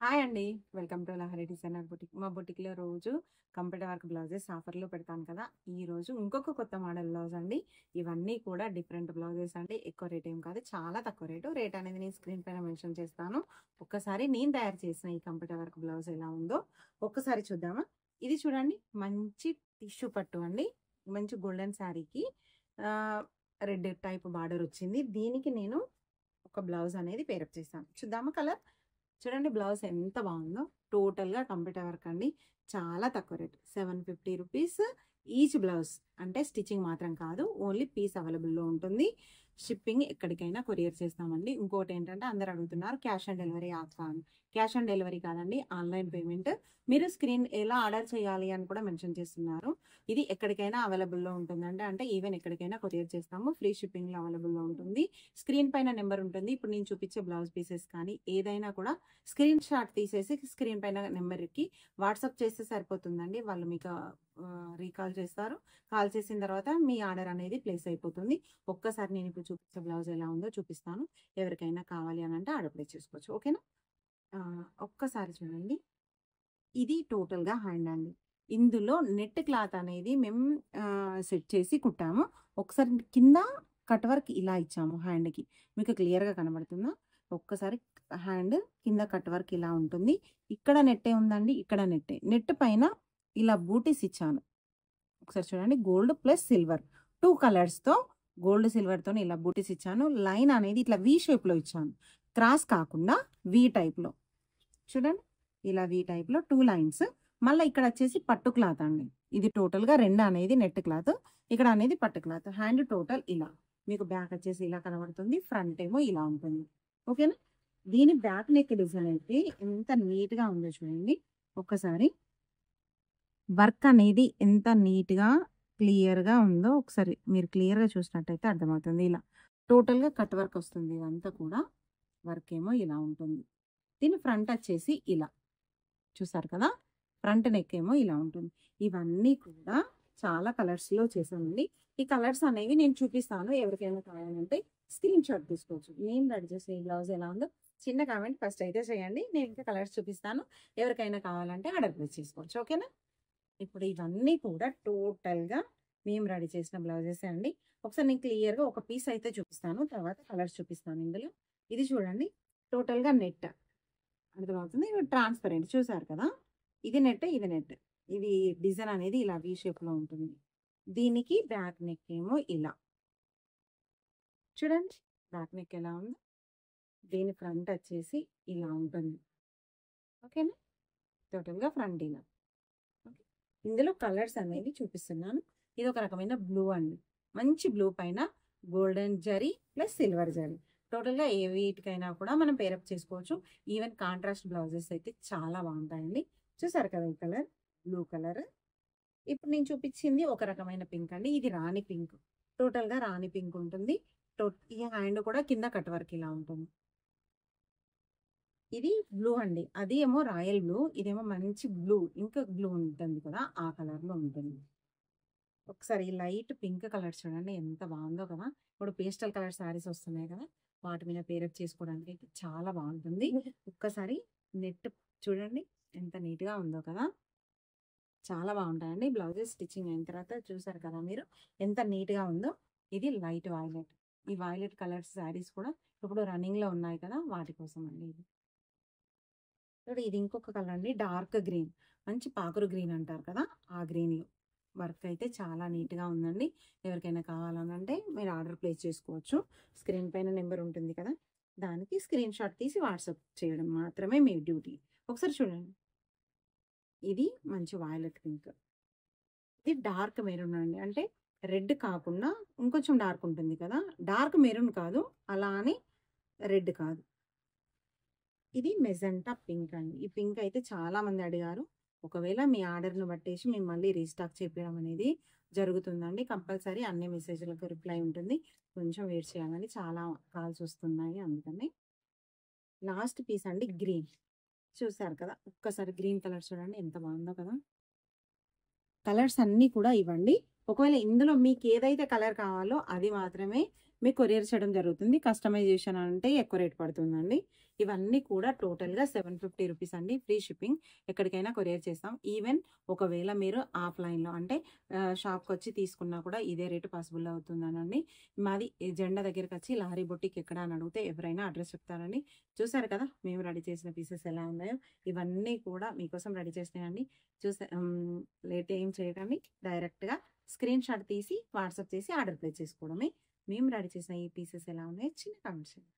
Hi అండి. Welcome to Lahari designer boutique. మా బుటిక్‌లో రోజు కంప్యూటర్ వర్క్ బ్లౌజెస్ ఆఫర్‌లో పెడతాను కదా! ఈరోజు ఇంకొక కొత్త మోడల్ బ్లౌజ్ అండి. ఇవన్నీ కూడా డిఫరెంట్ బ్లౌజెస్ అండి. ఎక్కువ రేట్ ఏం కాదు. చాలా తక్కువ రేటు. రేట్ అనేది నేను స్క్రీన్ పైన మెన్షన్ చేస్తాను. ఒక్కసారి నేను తయారు చేసిన ఈ కంప్యూటర్ వర్క్ బ్లౌజ్ ఎలా ఉందో ఒక్కసారి చూద్దామా? ఇది చూడండి, మంచి టిష్యూ పట్టు అండి. మంచి గోల్డెన్ శారీకి రెడ్ టైప్ బార్డర్ వచ్చింది. దీనికి నేను ఒక బ్లౌజ్ అనేది పేరప్ చేశాను. చూద్దామా కలర్? చూడండి బ్లౌజ్ ఎంత బాగుందో. టోటల్‌గా కంప్యూటర్ వర్క్ అండి. చాలా తక్కువ రేట్. 750 rupees each blouse. అంటే స్టిచ్చింగ్ మాత్రం కాదు. ఓన్లీ పీస్ అవైలబుల్‌లో ఉంటుంది. షిప్పింగ్ ఎక్కడికైనా కొరియర్ చేస్తామండి. ఇంకోటి ఏంటంటే అందరూ అడుగుతున్నారు క్యాష్ ఆన్ డెలివరీ ఆఫా అని. క్యాష్ ఆన్ డెలివరీ కాదండి. Online payment. మీరు స్క్రీన్ ఎలా ఆర్డర్ చేయాలి అని కూడా మెన్షన్ చేస్తున్నారు. ఇది ఎక్కడికైనా అవైలబుల్‌లో ఉంటుందండి. అంటే ఈవెన్ ఎక్కడికైనా కొరియర్ చేస్తాము. ఫ్రీ షిప్పింగ్‌లో అవైలబుల్‌లో ఉంటుంది. స్క్రీన్ పైన నెంబర్ ఉంటుంది. ఇప్పుడు నేను చూపించే బ్లౌజ్ పీసెస్ కానీ ఏదైనా కూడా స్క్రీన్ షాట్ తీసేసి స్క్రీన్ పైన నెంబర్‌కి వాట్సాప్ చేస్తే సరిపోతుందండి. వాళ్ళు మీకు రీకాల్ చేస్తారు. కాల్ చేసిన తర్వాత మీ ఆర్డర్ అనేది ప్లేస్ అయిపోతుంది. ఒక్కసారి నేను ఇప్పుడు చూపించే బ్లౌజ్ ఎలా ఉందో చూపిస్తాను. ఎవరికైనా కావాలి అని అంటే ఆర్డర్ ప్లేస్ చేసుకోవచ్చు. ఓకేనా? ఒక్కసారి చూడండి. ఇది టోటల్‌గా హ్యాండ్ అండి. ఇందులో నెట్ క్లాత్ అనేది మేము సెట్ చేసి కుట్టాము. ఒకసారి కింద కట్ వర్క్ ఇలా ఇచ్చాము హ్యాండ్‌కి. మీకు క్లియర్‌గా కనబడుతుందా? ఒక్కసారి హ్యాండ్ కింద కట్ వర్క్ ఇలా ఉంటుంది. ఇక్కడ నెట్టే ఉందండి. ఇక్కడ నెట్టే. నెట్ పైన ఇలా బూటీస్ ఇచ్చాను. ఒకసారి చూడండి, గోల్డ్ ప్లస్ సిల్వర్ 2 కలర్స్‌తో గోల్డ్ సిల్వర్‌తోని ఇలా బూటీస్ ఇచ్చాను. లైన్ అనేది ఇట్లా వి షేప్‌లో ఇచ్చాను. క్రాస్ కాకుండా వి టైప్‌లో. చూడండి, ఇలా వి టైప్‌లో 2 లైన్స్. మళ్ళీ ఇక్కడ వచ్చేసి పట్టు క్లాత్ అండి. ఇది టోటల్‌గా 2 అనేది నెట్ క్లాత్. ఇక్కడ అనేది పట్టు క్లాత్. హ్యాండ్ టోటల్ ఇలా. మీకు బ్యాక్ వచ్చేసి ఇలా కనబడుతుంది. ఫ్రంట్ ఏమో ఇలా ఉంటుంది. ఓకేనా? దీని బ్యాక్ నెక్ డిజైన్ అయితే ఎంత నీట్‌గా ఉందో చూడండి. ఒక్కసారి వర్క్ అనేది ఎంత నీట్‌గా, క్లియర్‌గా ఉందో ఒకసారి మీరు క్లియర్‌గా చూసినట్టయితే అర్థమవుతుంది. ఇలా టోటల్‌గా కట్ వర్క్ వస్తుంది. ఇదంతా కూడా వర్క్ ఏమో ఇలా ఉంటుంది. దీని ఫ్రంట్ వచ్చేసి ఇలా. చూసారు కదా! ఫ్రంట్ నెక్ ఏమో ఇలా ఉంటుంది. ఇవన్నీ కూడా చాలా కలర్స్‌లో చేశామండి. ఈ కలర్స్ అనేవి నేను చూపిస్తాను. ఎవరికైనా కావాలంటే స్క్రీన్ షాట్ తీసుకోవచ్చు. నేను రెడీ చేసిన ఈ బ్లౌజ్ ఎలా ఉందో చిన్న కామెంట్ ఫస్ట్ అయితే చేయండి. నేను ఇంకా కలర్స్ చూపిస్తాను. ఎవరికైనా కావాలంటే ఆర్డర్ ప్లేస్ చేసుకోవచ్చు. ఓకేనా? ఇప్పుడు ఇవన్నీ కూడా టోటల్‌గా మేము రెడీ చేసిన బ్లౌజెసే అండి. ఒకసారి నేను క్లియర్‌గా ఒక పీస్ అయితే చూపిస్తాను. తర్వాత కలర్స్ చూపిస్తాను ఇందులో. ఇది చూడండి, టోటల్‌గా నెట్. అర్థమవుతుంది. ఇది ట్రాన్స్‌పరెంట్ చూసారు కదా! ఇది నెట్, ఇది నెట్. ఇది డిజైన్ అనేది ఇలా వి షేప్‌లో ఉంటుంది. దీనికి బ్యాక్ నెక్ ఏమో ఇలా. చూడండి, బ్యాక్ నెక్ ఎలా ఉందో. దీని ఫ్రంట్ వచ్చేసి ఇలా ఉంటుంది. ఓకేనా? టోటల్‌గా ఫ్రంట్ ఇలా. ఓకే. ఇందులో కలర్స్ అనేవి చూపిస్తున్నాను. ఇది ఒక రకమైన బ్లూ అండి. మంచి బ్లూ పైన golden zari plus silver zari. టోటల్‌గా ఏ వీటికైనా కూడా మనం పేరప్ చేసుకోవచ్చు. ఈవెన్ కాంట్రాస్ట్ బ్లౌజెస్ అయితే చాలా బాగుంటాయండి. చూసారు కదా ఈ కలర్? Blue colour. ఇప్పుడు నేను చూపించింది ఒక రకమైన పింక్ అండి. ఇది రాణి పింక్. టోటల్‌గా రాణి పింక్ ఉంటుంది. ఈ హ్యాండ్ కూడా కింద కట్ వర్క్ ఇలా ఉంటుంది. ఇది బ్లూ అండి. అది ఏమో రాయల్ బ్లూ. ఇదేమో మంచి బ్లూ. ఇంకా బ్లూ ఉంటుంది కదా! ఆ కలర్‌లో ఉంటుంది. ఒకసారి ఈ లైట్ పింక్ కలర్ చూడండి ఎంత బాగుందో కదా! ఇప్పుడు పేస్టల్ కలర్ శారీస్ వస్తున్నాయి కదా! వాటి మీద పేరప్ చేసుకోవడానికి అయితే చాలా బాగుంటుంది. ఒక్కసారి నెట్ చూడండి ఎంత నీట్‌గా ఉందో కదా! చాలా బాగుంటాయండి. బ్లౌజెస్ స్టిచ్చింగ్ అయిన తర్వాత చూసారు కదా మీరు ఎంత నీట్‌గా ఉందో. ఇది లైట్ వైలెట్. ఈ వైలెట్ కలర్స్ శారీస్ కూడా ఇప్పుడు రన్నింగ్‌లో ఉన్నాయి కదా! వాటి కోసం అండి ఇది. చూడు, ఇది ఇంకొక కలర్ అండి, డార్క్ గ్రీన్. మంచి పాకురు గ్రీన్ అంటారు కదా! ఆ గ్రీన్‌లో వర్క్ అయితే చాలా నీట్‌గా ఉందండి. ఎవరికైనా కావాలనంటే మీరు ఆర్డర్ ప్లేస్ చేసుకోవచ్చు. స్క్రీన్ పైన నెంబర్ ఉంటుంది కదా! దానికి స్క్రీన్ షాట్ తీసి వాట్సాప్ చేయడం మాత్రమే మీ డ్యూటీ. ఒకసారి చూడండి. ఇది మంచి వయలెట్ పింక్. ఇది డార్క్ మెరూన్ అండి. అంటే రెడ్ కాకుండా ఇంకొంచెం డార్క్ ఉంటుంది కదా! డార్క్ మెరూన్ కాదు. అలా అని రెడ్ కాదు. ఇది మెజెంటా పింక్ అండి. ఈ పింక్ అయితే చాలా మంది అడిగారు. ఒకవేళ మీ ఆర్డర్‌ని బట్టేసి మేము మళ్ళీ రీస్టాక్ చేపియడం అనేది జరుగుతుందండి. కంపల్సరీ అన్ని మెసేజ్‌లకు రిప్లై ఉంటుంది. కొంచెం వెయిట్ చేయాలండి. చాలా కాల్స్ వస్తున్నాయి అందుకని. లాస్ట్ పీస్ అండి గ్రీన్. చూసారు కదా! ఒక్కసారి గ్రీన్ కలర్ చూడండి ఎంత బాగుందో కదా! కలర్స్ అన్నీ కూడా ఇవ్వండి. ఒకవేళ ఇందులో మీకు ఏదైతే కలర్ కావాలో అది మాత్రమే మీకు కొరియర్ చేయడం జరుగుతుంది. కస్టమైజేషన్ అంటే ఎక్కువ రేట్ పడుతుందండి. ఇవన్నీ కూడా టోటల్‌గా 750 రూపీస్ అండి. Free shipping. ఎక్కడికైనా కొరియర్ చేస్తాం. ఈవెన్ ఒకవేళ మీరు ఆఫ్‌లైన్‌లో అంటే షాప్‌కొచ్చి తీసుకున్నా కూడా ఇదే రేటు పాసిబుల్ అవుతుందనండి. మాది ఈ జెండా దగ్గరకొచ్చి లహరి బొటిక్ ఎక్కడ అని అడిగితే ఎవరైనా అడ్రస్ చెప్తారండి. చూసారు కదా! మేము రెడీ చేసిన పీసెస్ ఎలా ఉన్నాయో. ఇవన్నీ కూడా మీకోసం రెడీ చేసినయండి. లేట్ ఏం చేయకండి. డైరెక్ట్‌గా స్క్రీన్‌షాట్ తీసి వాట్సాప్ చేసి ఆర్డర్ ప్లేస్ చేసుకోవడమే. మేము రెడీ చేసిన ఈ పీసెస్ ఎలా ఉన్నాయో చిన్న కామెంట్స్ చేయండి.